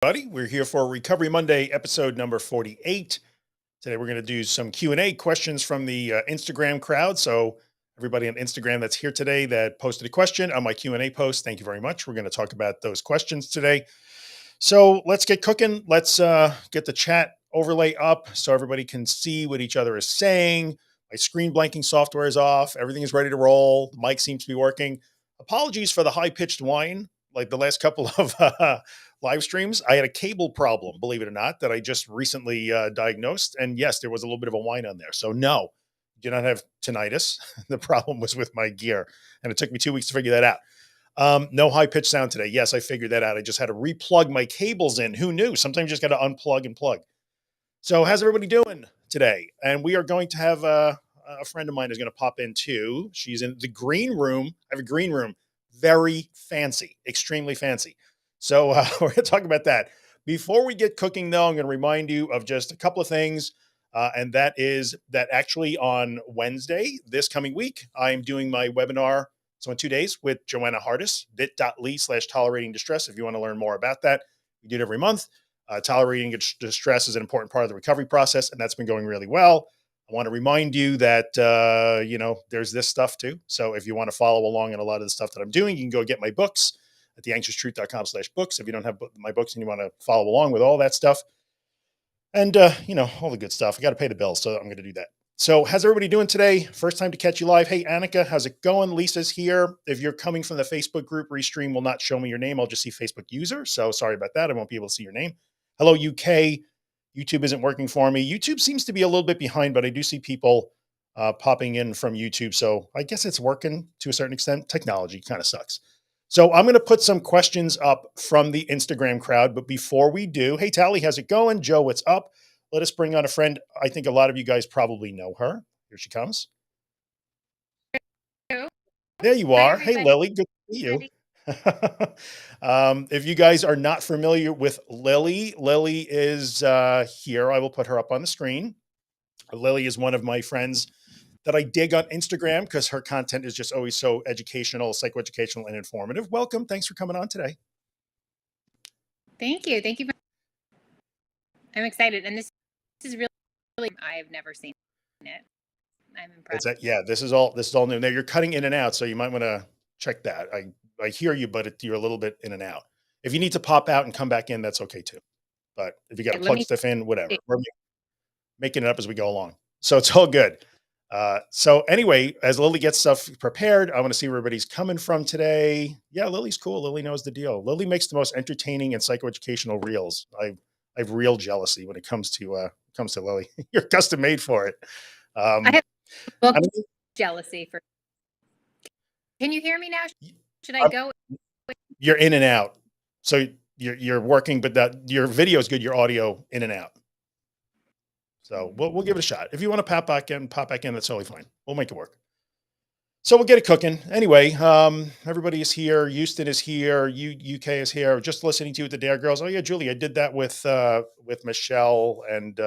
Buddy, we're here for Recovery Monday, episode number 48. Today we're going to do some Q&A questions from the Instagram crowd. So everybody on Instagram that's here today that posted a question on my Q&A post, thank you very much. We're going to talk about those questions today. So let's get cooking. Let's get the chat overlay up so everybody can see what each other is saying. My screen blanking software is off. Everything is ready to roll. The mic seems to be working. Apologies for the high-pitched whine. Like the last couple of live streams, I had a cable problem, believe it or not, that I just recently diagnosed. And yes, there was a little bit of a whine on there. So no, do not have tinnitus. The problem was with my gear. And it took me 2 weeks to figure that out. No high pitched sound today. Yes, I figured that out. I just had to replug my cables in. Who knew? Sometimes you just got to unplug and plug. So how's everybody doing today? And we are going to have a friend of mine is going to pop in too. She's in the green room. I have a green room. Very fancy, extremely fancy. So we're going to talk about that. Before we get cooking, though, I'm going to remind you of just a couple of things. And that is that actually on Wednesday, this coming week, I'm doing my webinar. So in 2 days with Joanna Hardis, bit.ly/tolerating distress. If you want to learn more about that, we do it every month. Tolerating distress is an important part of the recovery process, and that's been going really well. I want to remind you that, there's this stuff too. So if you want to follow along in a lot of the stuff that I'm doing, you can go get my books at theanxioustruth.com/books. If you don't have my books and you want to follow along with all that stuff and, all the good stuff, I got to pay the bills. So I'm going to do that. So how's everybody doing today? First time to catch you live. Hey, Annika, how's it going? Lisa's here. If you're coming from the Facebook group, Restream will not show me your name. I'll just see Facebook user. So sorry about that. I won't be able to see your name. Hello, UK. YouTube isn't working for me. YouTube seems to be a little bit behind, but I do see people popping in from YouTube. So I guess it's working to a certain extent. Technology kind of sucks. So I'm going to put some questions up from the Instagram crowd. But before we do, hey, Tally, how's it going? Joe, what's up? Let us bring on a friend. I think a lot of you guys probably know her. Here she comes. Hello. There you Hi, are. Hey, everybody. Lily. Good to see you. If you guys are not familiar with Lily, Lily is here. I will put her up on the screen. Lily is one of my friends that I dig on Instagram because her content is just always so educational, psychoeducational, and informative. Welcome. Thanks for coming on today. Thank you. Thank you. I'm excited. And this is really, I've never seen it. I'm impressed. This is all new. Now you're cutting in and out, so you might want to check that. I hear you, but you're a little bit in and out. If you need to pop out and come back in, that's okay too. But if you got to plug stuff in, whatever. We're making it up as we go along. So it's all good. So anyway, as Lily gets stuff prepared, I want to see where everybody's coming from today. Yeah, Lily's cool. Lily knows the deal. Lily makes the most entertaining and psychoeducational reels. I have real jealousy when it comes to Lily. You're custom made for it. I have jealousy for. Can you hear me now? Should I go? You're in and out. So you're working, but your video is good. Your audio in and out. So we'll give it a shot. If you want to pop back in, that's totally fine. We'll make it work. So we'll get it cooking. Anyway, everybody is here. Houston is here. UK is here. Just listening to you with the Dare Girls. Oh yeah, Julie, I did that with Michelle and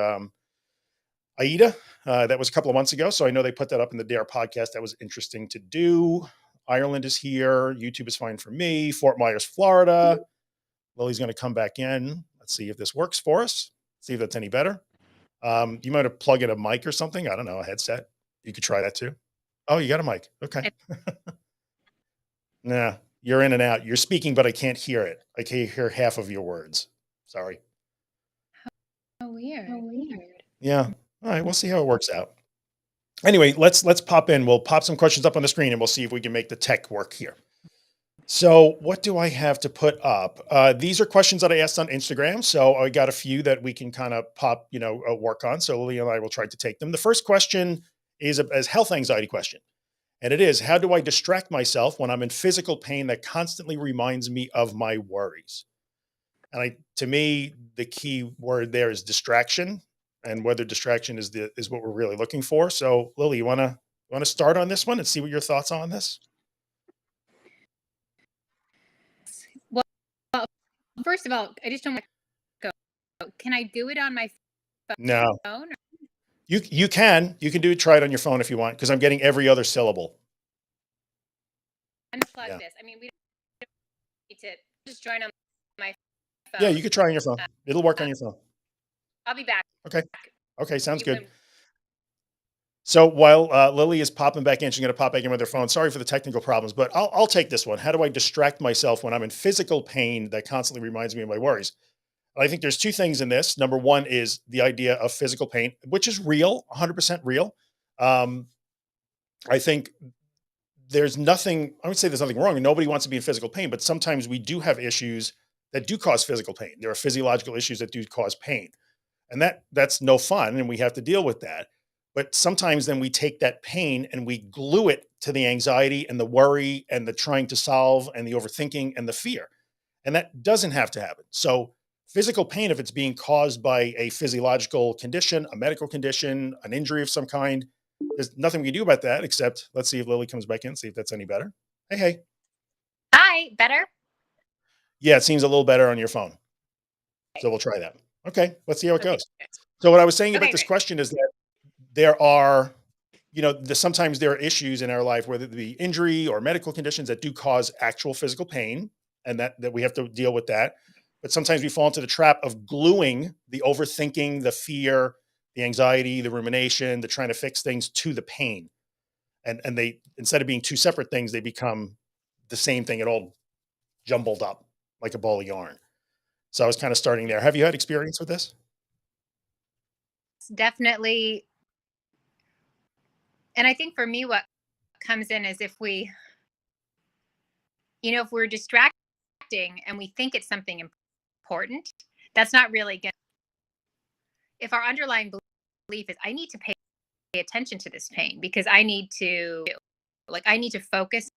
Aida. That was a couple of months ago. So I know they put that up in the Dare podcast. That was interesting to do. Ireland is here. YouTube is fine for me. Fort Myers, Florida. Lily's going to come back in. Let's see if this works for us. See if that's any better. You might have plugged in a mic or something. I don't know, a headset. You could try that too. Oh, you got a mic. Okay. Nah, you're in and out. You're speaking, but I can't hear it. I can't hear half of your words. Sorry. Oh, weird. Yeah. All right. We'll see how it works out. Anyway, let's pop in. We'll pop some questions up on the screen and we'll see if we can make the tech work here. So what do I have to put up? These are questions that I asked on Instagram. So I got a few that we can kind of work on. So Lily and I will try to take them. The first question is a health anxiety question. And it is, how do I distract myself when I'm in physical pain that constantly reminds me of my worries? And to me, the key word there is distraction, and whether distraction is what we're really looking for. So Lily, you want to start on this one and see what your thoughts are on this? Well, first of all, I just don't want to go. Can I do it on my phone? No. You can do it. Try it on your phone if you want, because I'm getting every other syllable. Unplug this. I mean, we don't need to just join on my Yeah, phone. you could try on your phone. It'll work on your phone. I'll be back. Okay. Okay. Sounds You good. can. So while Lily is popping back in, she's going to pop back in with her phone. Sorry for the technical problems, but I'll take this one. How do I distract myself when I'm in physical pain that constantly reminds me of my worries? I think there's two things in this. Number one is the idea of physical pain, which is real, 100% real. Um, I think there's nothing, I would say there's nothing wrong. Nobody wants to be in physical pain, but sometimes we do have issues that do cause physical pain. There are physiological issues that do cause pain. And that's no fun, and we have to deal with that. But sometimes then we take that pain and we glue it to the anxiety and the worry and the trying to solve and the overthinking and the fear. And that doesn't have to happen. So physical pain, if it's being caused by a physiological condition, a medical condition, an injury of some kind, there's nothing we can do about that except let's see if Lily comes back in, see if that's any better. Hey, hey. Hi, better? Yeah, it seems a little better on your phone. So we'll try that. Okay, let's see how it Okay. goes. So what I was saying about Okay, this great. question is that there are, sometimes there are issues in our life, whether it be injury or medical conditions that do cause actual physical pain, and that we have to deal with that. But sometimes we fall into the trap of gluing the overthinking, the fear, the anxiety, the rumination, the trying to fix things to the pain. And they, instead of being two separate things, they become the same thing. It all jumbled up like a ball of yarn. So I was kind of starting there. Have you had experience with this? It's definitely, and I think for me, what comes in is if if we're distracting and we think it's something important, that's not really good. If our underlying belief is, I need to pay attention to this pain because I need to focus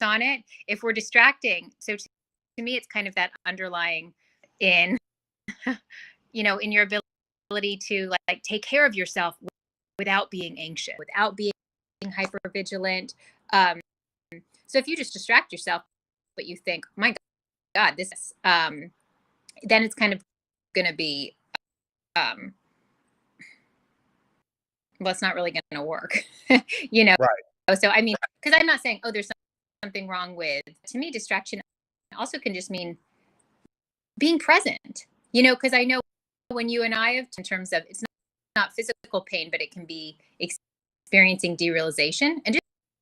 on it. If we're distracting, so to me, it's kind of that underlying in, in your ability to like take care of yourself without being anxious, without being hyper vigilant. So if you just distract yourself, but you think, my God, this, then it's kind of going to be, um, well, it's not really going to work, you know? Right. So, I mean, because I'm not saying, oh, there's something wrong with, to me, distraction also can just mean being present, because I know when you and I have, in terms of, it's not physical pain, but it can be experiencing derealization and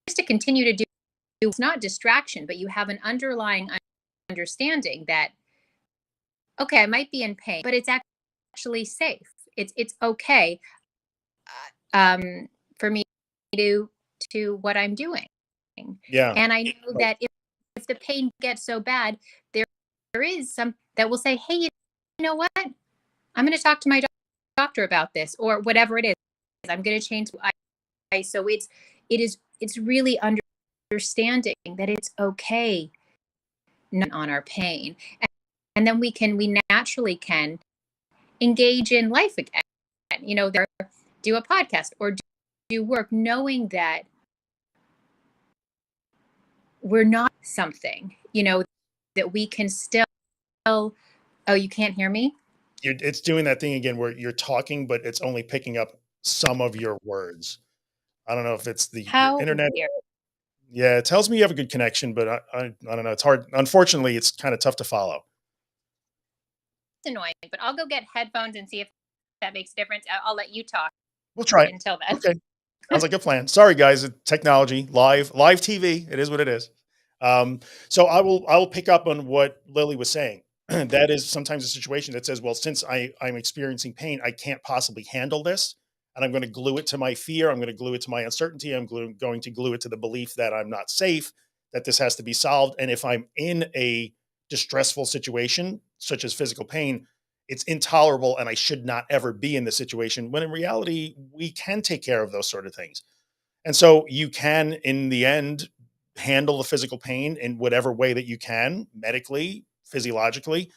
just to continue to do, it's not distraction, but you have an underlying understanding that, okay, I might be in pain, but it's actually safe. It's okay for me to what I'm doing. Yeah. And I know that if the pain gets so bad, there is some that will say, hey, you know what? I'm going to talk to my doctor about this or whatever it is. I'm going to change. So it's really understanding that it's okay not on our pain. And then we naturally can engage in life again. There do a podcast or do work knowing that we're not something, that we can still, oh, you can't hear me? It's doing that thing again where you're talking, but it's only picking up some of your words. I don't know if it's your How internet. weird. Yeah, it tells me you have a good connection, but I don't know. It's hard. Unfortunately, it's kind of tough to follow. It's annoying, but I'll go get headphones and see if that makes a difference. I'll let you talk We'll try it. until then. Okay. Sounds like a plan. Sorry, guys. Technology, live TV. It is what it is. So I will pick up on what Lily was saying. That is sometimes a situation that says, well, since I'm experiencing pain, I can't possibly handle this. And I'm going to glue it to my fear. I'm going to glue it to my uncertainty. Going to glue it to the belief that I'm not safe, that this has to be solved. And if I'm in a distressful situation, such as physical pain, it's intolerable and I should not ever be in this situation. When in reality, we can take care of those sort of things. And so you can, in the end, handle the physical pain in whatever way that you can, medically, physiologically.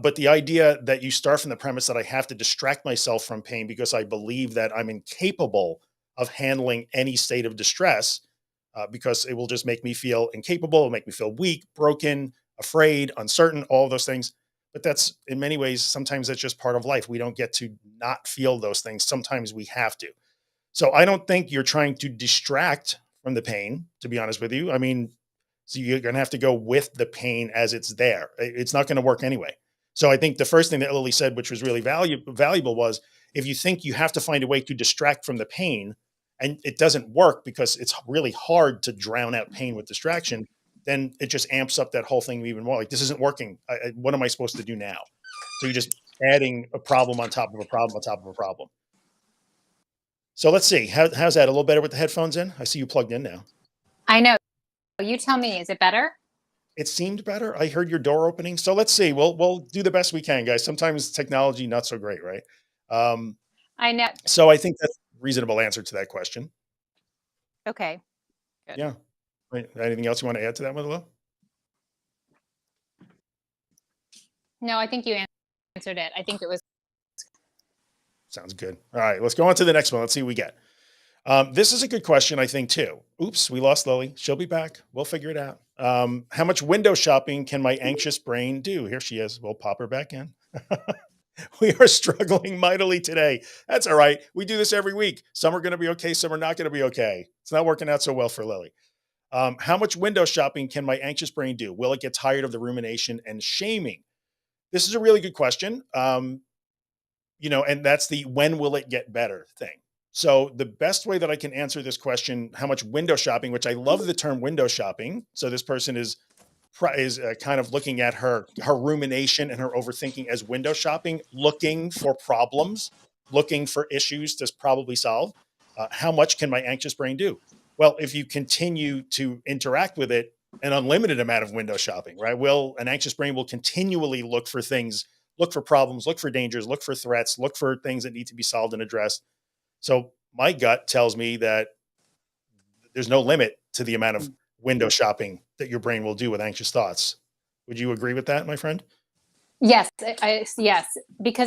But the idea that you start from the premise that I have to distract myself from pain because I believe that I'm incapable of handling any state of distress, because it will just make me feel incapable, it'll make me feel weak, broken, afraid, uncertain, all of those things. But that's in many ways, sometimes that's just part of life. We don't get to not feel those things. Sometimes we have to. So I don't think you're trying to distract from the pain, to be honest with you. I mean, so you're going to have to go with the pain as it's there. It's not going to work anyway. So I think the first thing that Lily said, which was really valuable, was if you think you have to find a way to distract from the pain and it doesn't work because it's really hard to drown out pain with distraction, then it just amps up that whole thing even more. Like, this isn't working. What am I supposed to do now? So you're just adding a problem on top of a problem on top of a problem. So let's see. How's that? A little better with the headphones in? I see you plugged in now. I know. You tell me, is it better? It seemed better. I heard your door opening. So let's see. We'll do the best we can, guys. Sometimes technology not so great, right? Um, I know. so I think that's a reasonable answer to that question. Okay. Good. Yeah. Right. Anything else you want to add to that, Willow? No, I think you answered it. I think it was. Sounds good. All right, let's go on to the next one. Let's see what we get. This is a good question, I think, too. Oops, we lost Lily. She'll be back. We'll figure it out. How much window shopping can my anxious brain do? Here she is. We'll pop her back in. We are struggling mightily today. That's all right. We do this every week. Some are going to be okay. Some are not going to be okay. It's not working out so well for Lily. How much window shopping can my anxious brain do? Will it get tired of the rumination and shaming? This is a really good question. And that's the when will it get better thing. So the best way that I can answer this question, how much window shopping, which I love the term window shopping. So this person is kind of looking at her rumination and her overthinking as window shopping, looking for problems, looking for issues to probably solve. How much can my anxious brain do? Well, if you continue to interact with it, an unlimited amount of window shopping, right? An anxious brain will continually look for things, look for problems, look for dangers, look for threats, look for things that need to be solved and addressed. So my gut tells me that there's no limit to the amount of window shopping that your brain will do with anxious thoughts. Would you agree with that, my friend? Yes, yes, because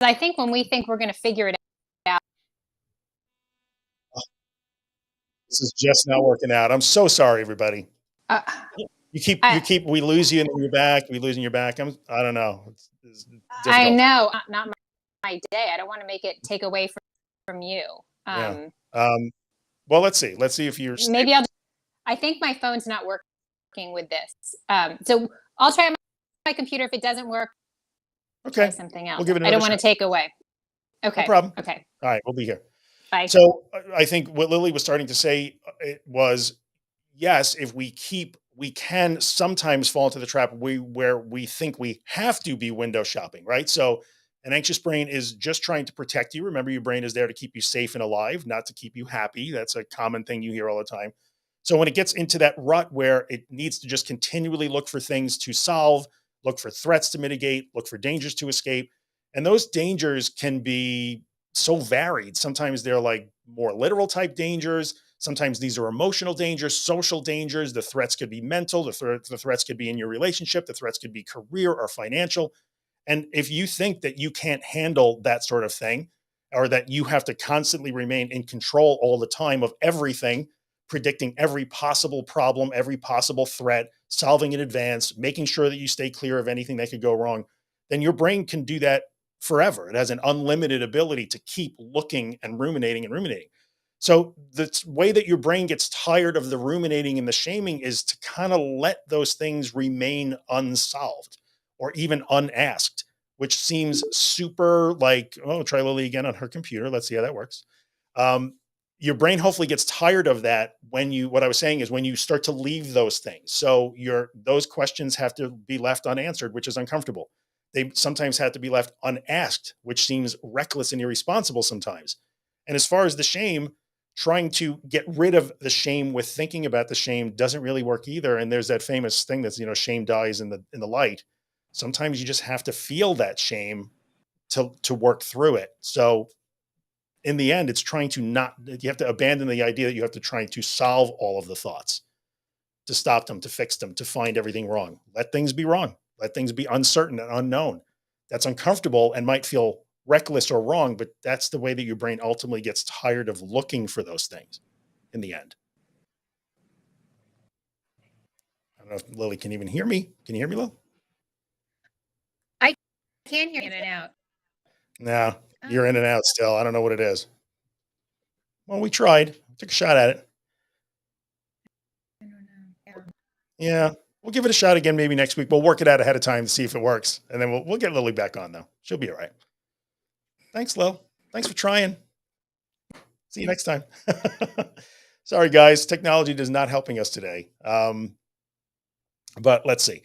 I think when we think we're going to figure it out. This is just not working out. I'm so sorry, everybody. Uh, We lose you and then you're back. We losing your back. I don't know. It's I know, not my day. I don't want to make it take away from you. Yeah. Well, let's see. Let's see if you're maybe I think my phone's not working with this. So I'll try my computer. If it doesn't work, okay, try something else. We'll give it I don't want to take away. Okay. No problem. Okay. All right. We'll be here. Bye. So I think what Lily was starting to say was, yes, if we can sometimes fall into the trap where we think we have to be window shopping, right? So an anxious brain is just trying to protect you. Remember, your brain is there to keep you safe and alive, not to keep you happy. That's a common thing you hear all the time. So when it gets into that rut where it needs to just continually look for things to solve, look for threats to mitigate, look for dangers to escape, and those dangers can be so varied. Sometimes they're like more literal type dangers. Sometimes these are emotional dangers, social dangers. The threats could be mental. The threats could be in your relationship. The threats could be career or financial. And if you think that you can't handle that sort of thing, or that you have to constantly remain in control all the time of everything, predicting every possible problem, every possible threat, solving in advance, making sure that you stay clear of anything that could go wrong, then your brain can do that forever. It has an unlimited ability to keep looking and ruminating and ruminating. So the way that your brain gets tired of the ruminating and the shaming is to kind of let those things remain unsolved or even unasked, which seems super like, oh, try Lily again on her computer. Let's see how that works. Your brain hopefully gets tired of that what I was saying is when you start to leave those things. So those questions have to be left unanswered, which is uncomfortable. They sometimes have to be left unasked, which seems reckless and irresponsible sometimes. And as far as the shame, trying to get rid of the shame with thinking about the shame doesn't really work either. And there's that famous thing that's, shame dies in the light. Sometimes you just have to feel that shame to work through it. So in the end, it's trying to you have to abandon the idea that you have to try to solve all of the thoughts, to stop them, to fix them, to find everything wrong. Let things be wrong. Let things be uncertain and unknown. That's uncomfortable and might feel reckless or wrong, but that's the way that your brain ultimately gets tired of looking for those things in the end. I don't know if Lily can even hear me. Can you hear me, Lil? I can hear in and out. No, you're in and out still. I don't know what it is. Well, we tried. Took a shot at it. I don't know. Yeah. We'll give it a shot again maybe next week. We'll work it out ahead of time to see if it works. And then we'll get Lily back on though. She'll be all right. Thanks, Lil. Thanks for trying. See you next time. Sorry, guys. Technology is not helping us today. But let's see.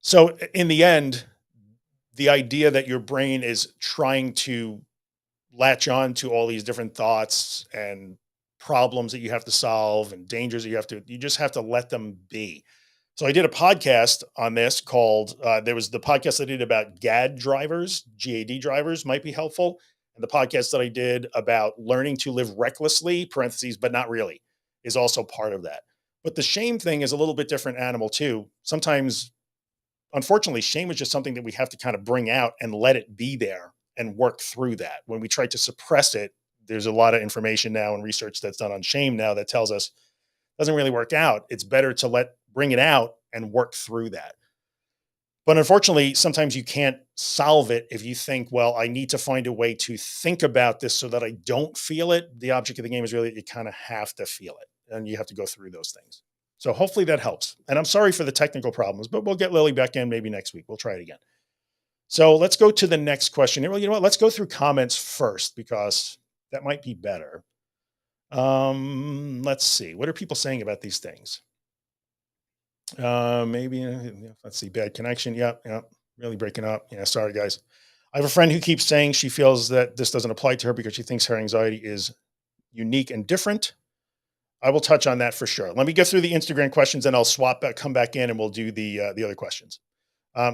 So in the end, the idea that your brain is trying to latch on to all these different thoughts and problems that you have to solve and dangers that you just have to let them be. So I did a podcast on this called, there was the podcast I did about GAD drivers might be helpful. And the podcast that I did about learning to live recklessly, parentheses, but not really, is also part of that. But the shame thing is a little bit different animal too. Sometimes, unfortunately, shame is just something that we have to kind of bring out and let it be there and work through that. When we try to suppress it, there's a lot of information now and research that's done on shame now that tells us it doesn't really work out. It's better to bring it out and work through that. But unfortunately, sometimes you can't solve it if you think, well, I need to find a way to think about this so that I don't feel it. The object of the game is really you kind of have to feel it and you have to go through those things. So hopefully that helps. And I'm sorry for the technical problems, but we'll get Lily back in maybe next week. We'll try it again. So let's go to the next question. Well, you know what? Let's go through comments first because that might be better. Let's see. What are people saying about these things? Maybe, let's see, bad connection. Yep. Yep. Really breaking up. Yeah. Sorry, guys. I have a friend who keeps saying she feels that this doesn't apply to her because she thinks her anxiety is unique and different. I will touch on that for sure. Let me go through the Instagram questions and I'll come back in and we'll do the other questions.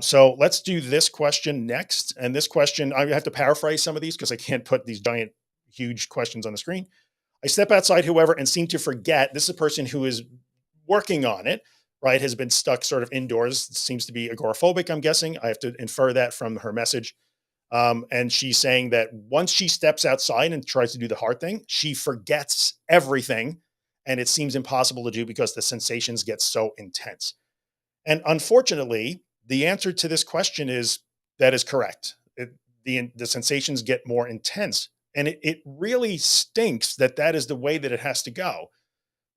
So let's do this question next. And this question, I have to paraphrase some of these because I can't put these giant, huge questions on the screen. I step outside, however, and seem to forget. This is a person who is working on it, right? Has been stuck sort of indoors, seems to be agoraphobic, I'm guessing. I have to infer that from her message. And she's saying that once she steps outside and tries to do the hard thing, she forgets everything. And it seems impossible to do because the sensations get so intense. And unfortunately, the answer to this question is that is correct. The sensations get more intense. And it really stinks that that is the way that it has to go.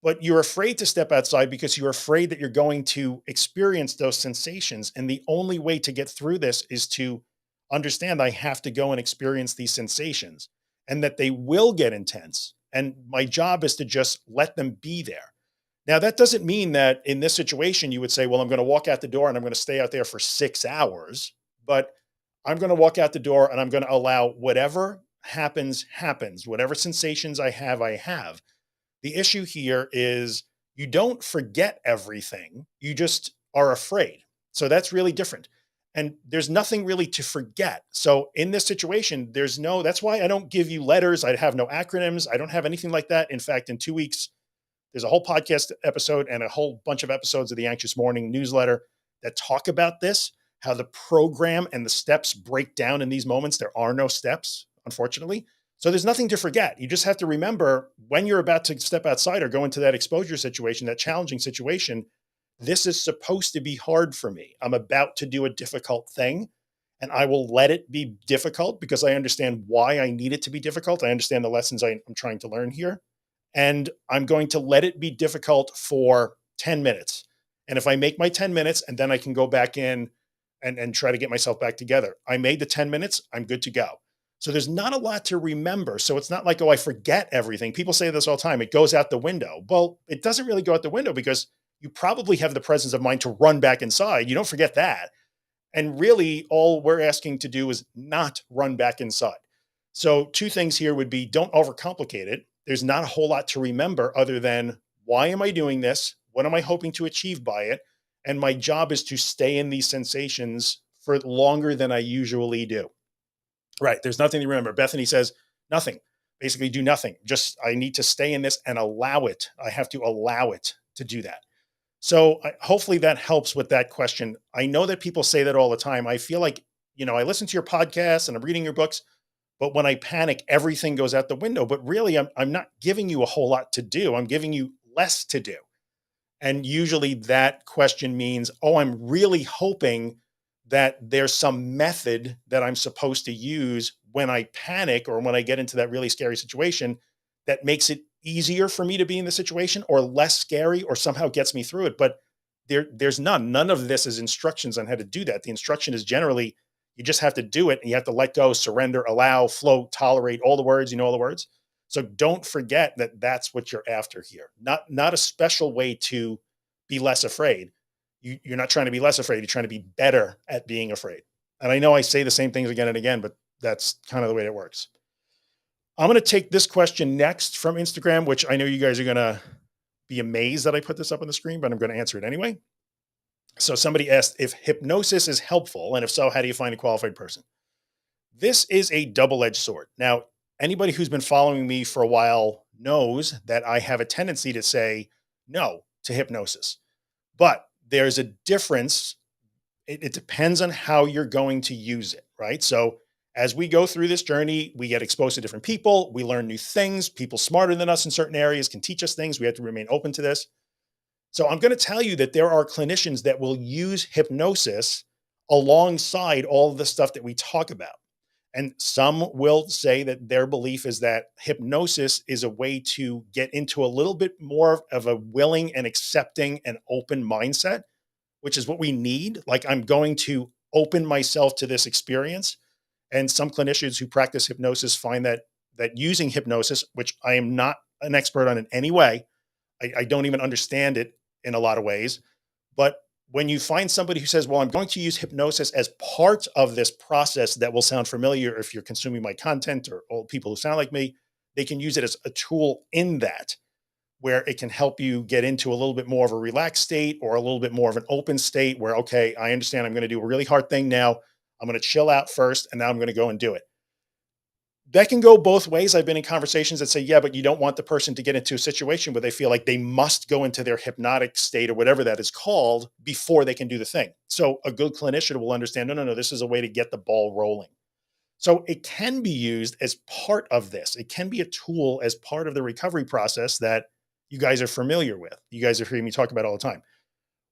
But you're afraid to step outside because you're afraid that you're going to experience those sensations. And the only way to get through this is to understand I have to go and experience these sensations and that they will get intense. And my job is to just let them be there. Now, that doesn't mean that in this situation, you would say, well, I'm going to walk out the door and I'm going to stay out there for 6 hours, but I'm going to walk out the door and I'm going to allow whatever happens, whatever sensations I have, I have. The issue here is you don't forget everything. You just are afraid. So that's really different. And there's nothing really to forget. So in this situation, that's why I don't give you letters. I have no acronyms. I don't have anything like that. In fact, in 2 weeks, there's a whole podcast episode and a whole bunch of episodes of the Anxious Morning newsletter that talk about this, how the program and the steps break down in these moments. There are no steps, unfortunately. So there's nothing to forget. You just have to remember when you're about to step outside or go into that exposure situation, that challenging situation, this is supposed to be hard for me. I'm about to do a difficult thing and I will let it be difficult because I understand why I need it to be difficult. I understand the lessons I'm trying to learn here. And I'm going to let it be difficult for 10 minutes. And if I make my 10 minutes and then I can go back in and try to get myself back together, I made the 10 minutes, I'm good to go. So there's not a lot to remember. So it's not like, oh, I forget everything. People say this all the time. It goes out the window. Well, it doesn't really go out the window because you probably have the presence of mind to run back inside. You don't forget that. And really all we're asking to do is not run back inside. So 2 things here would be don't overcomplicate it. There's not a whole lot to remember other than why am I doing this? What am I hoping to achieve by it? And my job is to stay in these sensations for longer than I usually do. Right. There's nothing to remember. Bethany says nothing, basically do nothing. Just, I need to stay in this and allow it. I have to allow it to do that. So hopefully that helps with that question. I know that people say that all the time. I feel like, I listen to your podcast and I'm reading your books, but when I panic, everything goes out the window. But really, I'm not giving you a whole lot to do. I'm giving you less to do. And usually that question means, oh, I'm really hoping that there's some method that I'm supposed to use when I panic or when I get into that really scary situation that makes it easier for me to be in the situation or less scary or somehow gets me through it. But there's none of this is instructions on how to do that. The instruction is generally, you just have to do it, and you have to let go, surrender, allow, float, tolerate, all the words, all the words. So don't forget that that's what you're after here. Not a special way to be less afraid. You're not trying to be less afraid. You're trying to be better at being afraid. And I know I say the same things again and again, but that's kind of the way it works. I'm going to take this question next from Instagram, which I know you guys are going to be amazed that I put this up on the screen, but I'm going to answer it anyway. So somebody asked if hypnosis is helpful, and if so, how do you find a qualified person? This is a double-edged sword. Now, anybody who's been following me for a while knows that I have a tendency to say no to hypnosis, but there's a difference. It depends on how you're going to use it, right? So as we go through this journey, we get exposed to different people. We learn new things. People smarter than us in certain areas can teach us things. We have to remain open to this. So I'm going to tell you that there are clinicians that will use hypnosis alongside all of the stuff that we talk about. And some will say that their belief is that hypnosis is a way to get into a little bit more of a willing and accepting and open mindset, which is what we need. Like, I'm going to open myself to this experience. And some clinicians who practice hypnosis find that using hypnosis, which I am not an expert on in any way, I don't even understand it in a lot of ways. But when you find somebody who says, well, I'm going to use hypnosis as part of this process that will sound familiar if you're consuming my content, or all people who sound like me, they can use it as a tool in that, where it can help you get into a little bit more of a relaxed state, or a little bit more of an open state where, okay, I understand I'm going to do a really hard thing now. I'm going to chill out first, and now I'm going to go and do it. That can go both ways. I've been in conversations that say, yeah, but you don't want the person to get into a situation where they feel like they must go into their hypnotic state, or whatever that is called, before they can do the thing. So a good clinician will understand, no, this is a way to get the ball rolling. So it can be used as part of this. It can be a tool as part of the recovery process that you guys are familiar with. You guys are hearing me talk about all the time.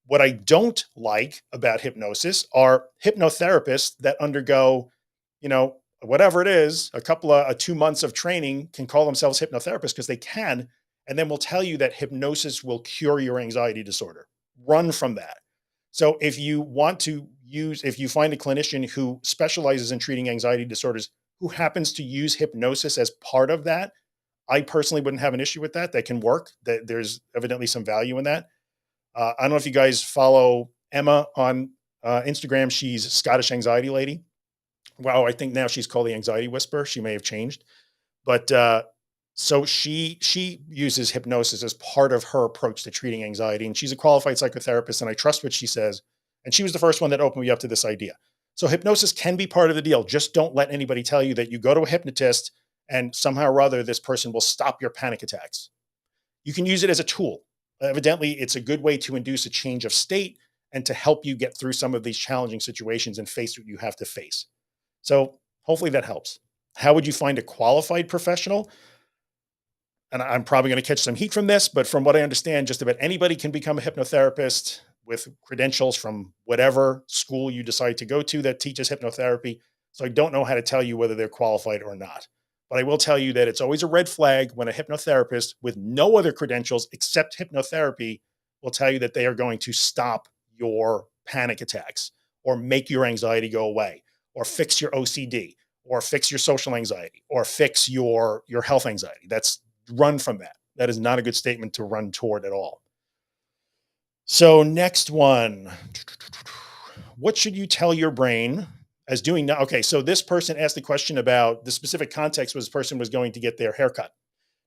What I don't like about hypnosis are hypnotherapists that undergo, whatever it is, a couple of 2 months of training, can call themselves hypnotherapists because they can, and then will tell you that hypnosis will cure your anxiety disorder. Run from that. So if you find a clinician who specializes in treating anxiety disorders, who happens to use hypnosis as part of that, I personally wouldn't have an issue with that. That can work. That there's evidently some value in that. I don't know if you guys follow Emma on Instagram. She's a Scottish anxiety lady. Wow, I think now she's called the Anxiety Whisperer. She may have changed, but so she uses hypnosis as part of her approach to treating anxiety, and she's a qualified psychotherapist, and I trust what she says. And she was the first one that opened me up to this idea. So hypnosis can be part of the deal. Just don't let anybody tell you that you go to a hypnotist and somehow or other this person will stop your panic attacks. You can use it as a tool. Evidently, it's a good way to induce a change of state and to help you get through some of these challenging situations and face what you have to face. So hopefully that helps. How would you find a qualified professional? And I'm probably going to catch some heat from this, but from what I understand, just about anybody can become a hypnotherapist with credentials from whatever school you decide to go to that teaches hypnotherapy. So I don't know how to tell you whether they're qualified or not. But I will tell you that it's always a red flag when a hypnotherapist with no other credentials except hypnotherapy will tell you that they are going to stop your panic attacks, or make your anxiety go away, or fix your OCD, or fix your social anxiety, or fix your health anxiety. Run from that. That is not a good statement to run toward at all. So next one, what should you tell your brain as doing now? Okay, so this person asked the question about the specific context was, this person was going to get their haircut.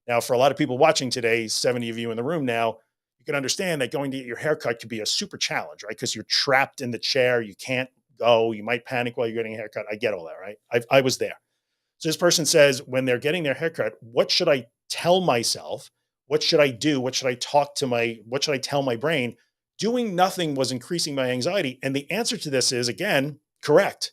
Now, for a lot of people watching today, 70 of you in the room now, you can understand that going to get your haircut could be a super challenge, right? Because you're trapped in the chair. You can't go. You might panic while you're getting a haircut. I get all that, right? I was there. So this person says, when they're getting their haircut, what should I tell myself? What should I do? What should I tell my brain? Doing nothing was increasing my anxiety. And the answer to this is, again, correct.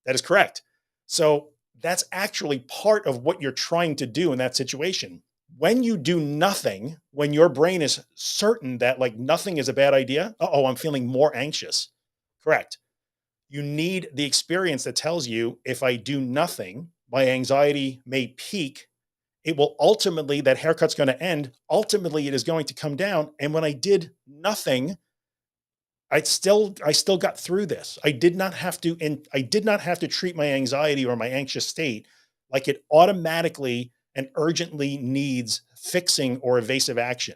That is correct. So that's actually part of what you're trying to do in that situation. When you do nothing, when your brain is certain that like nothing is a bad idea, I'm feeling more anxious. Correct. You need the experience that tells you, if I do nothing, my anxiety may peak. It will ultimately, that haircut's going to end. Ultimately, it is going to come down. And when I did nothing, I still got through this. I did not have to treat my anxiety or my anxious state like it automatically and urgently needs fixing or evasive action.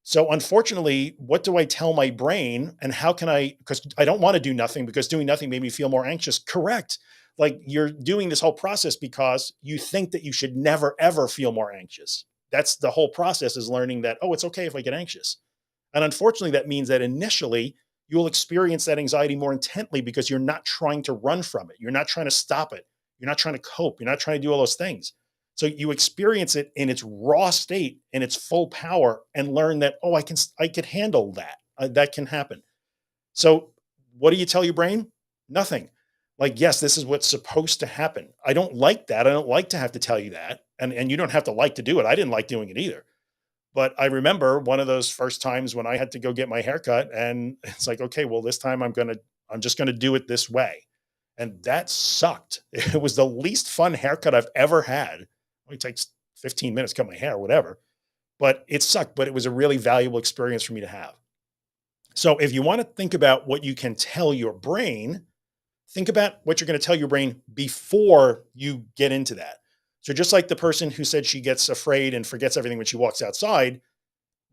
So unfortunately, what do I tell my brain and how can I, because I don't want to do nothing because doing nothing made me feel more anxious. Correct. Like you're doing this whole process because you think that you should never ever feel more anxious. That's the whole process, is learning that, oh, it's okay if I get anxious. And unfortunately, that means that initially you will experience that anxiety more intently because you're not trying to run from it. You're not trying to stop it. You're not trying to cope. You're not trying to do all those things. So you experience it in its raw state, in its full power, and learn that, oh, I could handle that. That can happen. So what do you tell your brain? Nothing. Like, yes, this is what's supposed to happen. I don't like that. I don't like to have to tell you that. And you don't have to like to do it. I didn't like doing it either. But I remember one of those first times when I had to go get my haircut, and it's like, okay, well, this time I'm just gonna do it this way. And that sucked. It was the least fun haircut I've ever had. It only takes 15 minutes to cut my hair, whatever. But it sucked, but it was a really valuable experience for me to have. So if you want to think about what you can tell your brain, think about what you're going to tell your brain before you get into that. So just like the person who said she gets afraid and forgets everything when she walks outside,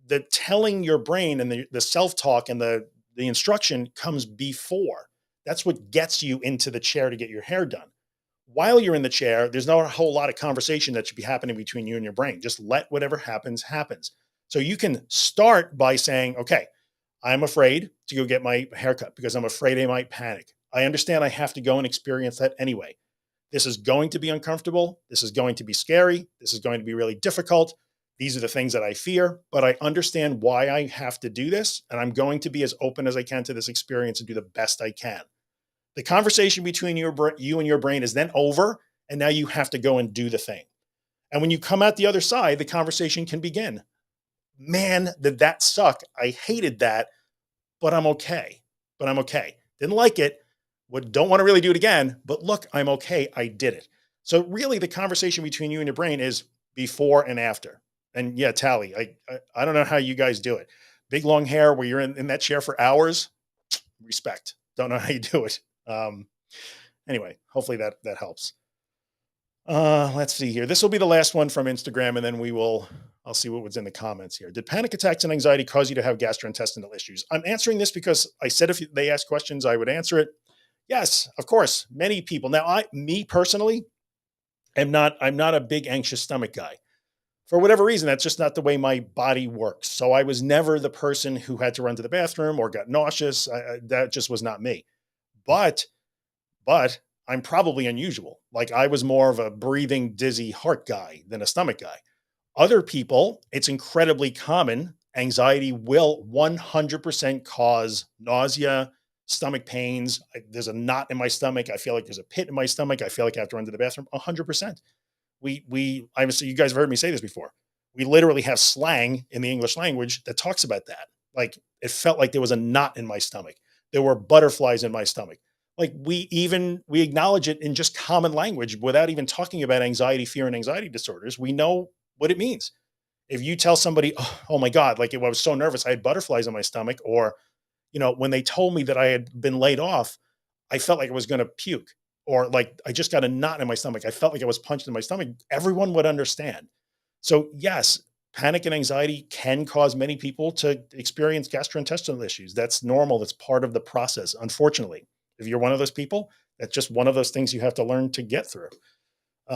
the telling your brain and the self-talk and the instruction comes before. That's what gets you into the chair to get your hair done. While you're in the chair, there's not a whole lot of conversation that should be happening between you and your brain. Just let whatever happens, happens. So you can start by saying, okay, I'm afraid to go get my haircut because I'm afraid I might panic. I understand I have to go and experience that anyway. This is going to be uncomfortable. This is going to be scary. This is going to be really difficult. These are the things that I fear, but I understand why I have to do this. And I'm going to be as open as I can to this experience and do the best I can. The conversation between you and your brain is then over. And now you have to go and do the thing. And when you come out the other side, the conversation can begin. Man, did that suck? I hated that, but I'm okay. But I'm okay. Didn't like it. Don't want to really do it again, but look, I'm okay. I did it. So really the conversation between you and your brain is before and after. And yeah, Tally, I don't know how you guys do it. Big long hair where you're in that chair for hours. Respect. Don't know how you do it. Anyway, hopefully that helps. Let's see here. This will be the last one from Instagram, and then I'll see what was in the comments here. Did panic attacks and anxiety cause you to have gastrointestinal issues? I'm answering this because I said if they ask questions, I would answer it. Yes, of course. Many people. Now, me personally, I'm not a big anxious stomach guy. For whatever reason, that's just not the way my body works. So I was never the person who had to run to the bathroom or got nauseous. That just was not me. But I'm probably unusual. Like I was more of a breathing, dizzy heart guy than a stomach guy. Other people, it's incredibly common. Anxiety will 100% cause nausea, stomach pains. There's a knot in my stomach. I feel like there's a pit in my stomach. I feel like I have to run to the bathroom. 100%. Obviously you guys have heard me say this before. We literally have slang in the English language that talks about that. Like it felt like there was a knot in my stomach. There were butterflies in my stomach. Like we acknowledge it in just common language without even talking about anxiety, fear, and anxiety disorders. We know what it means. If you tell somebody, oh my God, like I was so nervous, I had butterflies in my stomach, or, when they told me that I had been laid off, I felt like I was going to puke, or like I just got a knot in my stomach. I felt like I was punched in my stomach. Everyone would understand. So yes, panic and anxiety can cause many people to experience gastrointestinal issues. That's normal. That's part of the process. Unfortunately, if you're one of those people, that's just one of those things you have to learn to get through.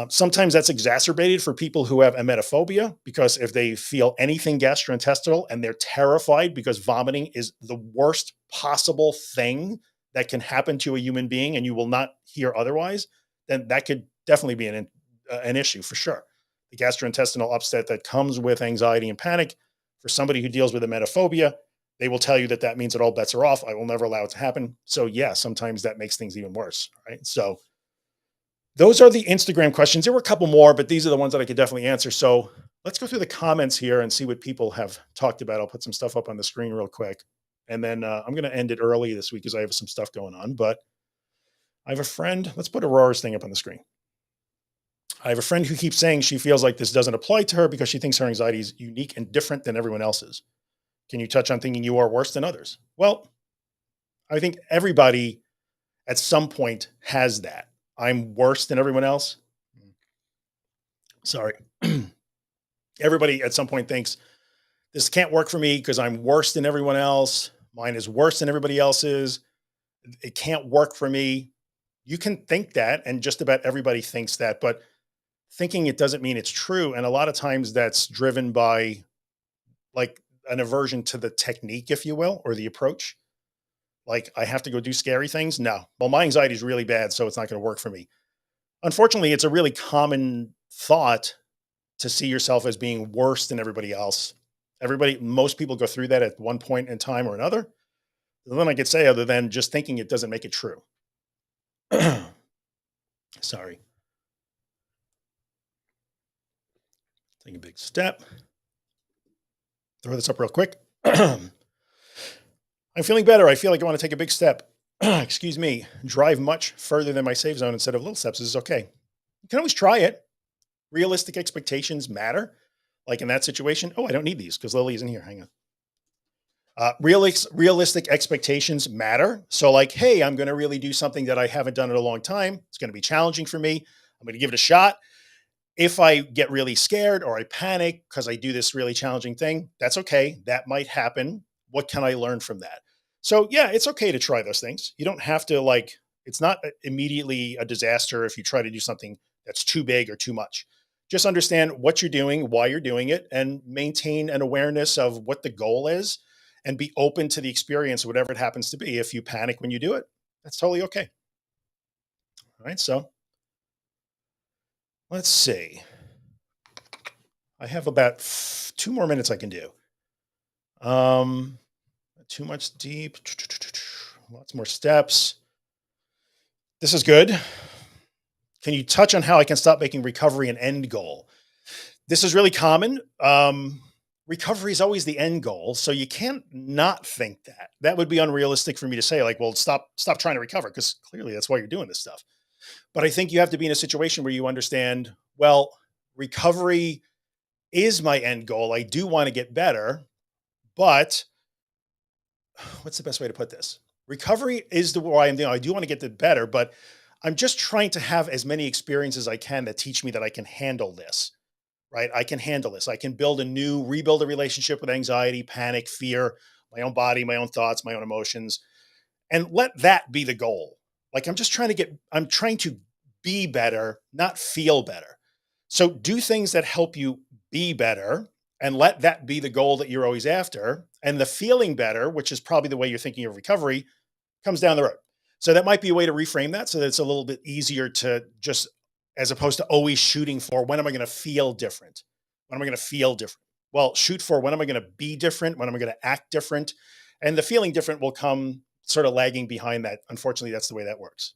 Sometimes that's exacerbated for people who have emetophobia, because if they feel anything gastrointestinal and they're terrified because vomiting is the worst possible thing that can happen to a human being and you will not hear otherwise, then that could definitely be an issue for sure. The gastrointestinal upset that comes with anxiety and panic, for somebody who deals with emetophobia, they will tell you that means that all bets are off. I will never allow it to happen. So yeah, sometimes that makes things even worse, right? So those are the Instagram questions. There were a couple more, but these are the ones that I could definitely answer. So let's go through the comments here and see what people have talked about. I'll put some stuff up on the screen real quick. And then I'm going to end it early this week because I have some stuff going on. But I have a friend. Let's put Aurora's thing up on the screen. I have a friend who keeps saying she feels like this doesn't apply to her because she thinks her anxiety is unique and different than everyone else's. Can you touch on thinking you are worse than others? Well, I think everybody at some point has that. I'm worse than everyone else. Sorry. Everybody at some point thinks this can't work for me because I'm worse than everyone else. Mine is worse than everybody else's. It can't work for me. You can think that, and just about everybody thinks that, but thinking it doesn't mean it's true. And a lot of times that's driven by like an aversion to the technique, if you will, or the approach. Like, I have to go do scary things. No, well, my anxiety is really bad, so it's not going to work for me. Unfortunately, it's a really common thought to see yourself as being worse than everybody else. Most people go through that at one point in time or another. Then I could say, other than just thinking it doesn't make it true. Sorry. Take a big step. Throw this up real quick. I'm feeling better. I feel like I want to take a big step. Excuse me. Drive much further than my safe zone instead of little steps is okay. You can always try it. Realistic expectations matter. Like in that situation, oh, I don't need these because Lily isn't here. Hang on. Realistic expectations matter. So like, hey, I'm going to really do something that I haven't done in a long time. It's going to be challenging for me. I'm going to give it a shot. If I get really scared or I panic because I do this really challenging thing, that's okay. That might happen. What can I learn from that? So yeah, it's okay to try those things. You don't have to like, it's not immediately a disaster if you try to do something that's too big or too much. Just understand what you're doing, why you're doing it, and maintain an awareness of what the goal is and be open to the experience, whatever it happens to be. If you panic when you do it, that's totally okay. All right. So let's see. I have about 2 more minutes I can do. Too much deep. Lots more steps. This is good. Can you touch on how I can stop making recovery an end goal? This is really common. Recovery is always the end goal, so you can't not think that. That would be unrealistic for me to say, like, well, stop trying to recover, because clearly that's why you're doing this stuff. But I think you have to be in a situation where you understand, well, recovery is my end goal. I do want to get better, but what's the best way to put this? Recovery is the why I'm doing. I do want to get better, but I'm just trying to have as many experiences as I can that teach me that I can handle this, right? I can handle this. I can rebuild a relationship with anxiety, panic, fear, my own body, my own thoughts, my own emotions, and let that be the goal. Like I'm trying to be better, not feel better. So do things that help you be better and let that be the goal that you're always after. And the feeling better, which is probably the way you're thinking of recovery, comes down the road. So that might be a way to reframe that so that it's a little bit easier to just, as opposed to always shooting for when am I going to feel different? When am I going to feel different? Well, shoot for when am I going to be different? When am I going to act different? And the feeling different will come sort of lagging behind that. Unfortunately, that's the way that works.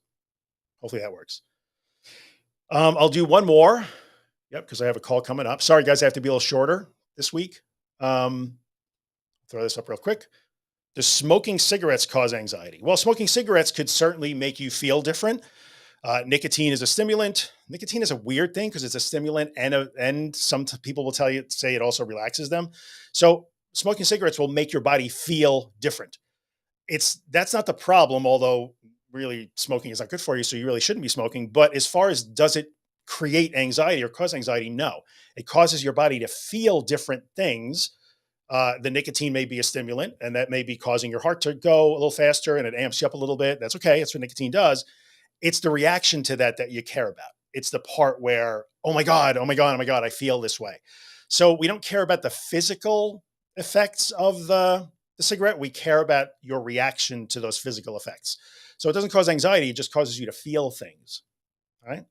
Hopefully that works. I'll do one more. Yep, because I have a call coming up. Sorry, guys, I have to be a little shorter this week. Throw this up real quick. Does smoking cigarettes cause anxiety? Well, smoking cigarettes could certainly make you feel different. Nicotine is a stimulant. Nicotine is a weird thing because it's a stimulant, and some people will say it also relaxes them. So smoking cigarettes will make your body feel different. That's not the problem, although really smoking is not good for you, so you really shouldn't be smoking. But as far as does it create anxiety or cause anxiety? No, it causes your body to feel different things. The nicotine may be a stimulant, and that may be causing your heart to go a little faster, and it amps you up a little bit. That's okay. That's what nicotine does. It's the reaction to that you care about. It's the part where, oh my God, oh my God, oh my God, I feel this way. So we don't care about the physical effects of the cigarette. We care about your reaction to those physical effects. So it doesn't cause anxiety. It just causes you to feel things. All right.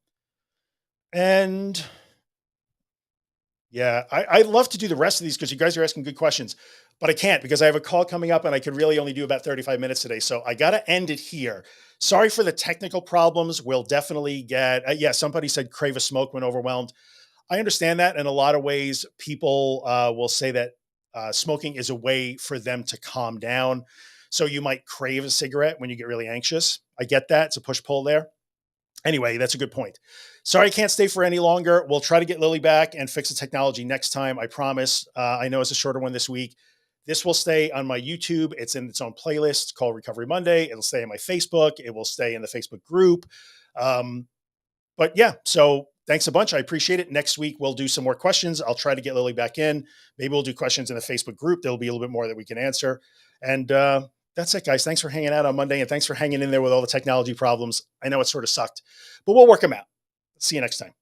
And yeah, I'd love to do the rest of these because you guys are asking good questions, but I can't because I have a call coming up and I could really only do about 35 minutes today. So I got to end it here. Sorry for the technical problems. We'll definitely get, somebody said crave a smoke when overwhelmed. I understand that. In a lot of ways, people will say that smoking is a way for them to calm down. So you might crave a cigarette when you get really anxious. I get that. It's a push-pull there. Anyway, that's a good point. Sorry, I can't stay for any longer. We'll try to get Lily back and fix the technology next time. I promise. I know it's a shorter one this week. This will stay on my YouTube. It's in its own playlist called Recovery Monday. It'll stay in my Facebook. It will stay in the Facebook group. But yeah, so thanks a bunch. I appreciate it. Next week, we'll do some more questions. I'll try to get Lily back in. Maybe we'll do questions in the Facebook group. There'll be a little bit more that we can answer. And that's it, guys. Thanks for hanging out on Monday. And thanks for hanging in there with all the technology problems. I know it sort of sucked, but we'll work them out. See you next time.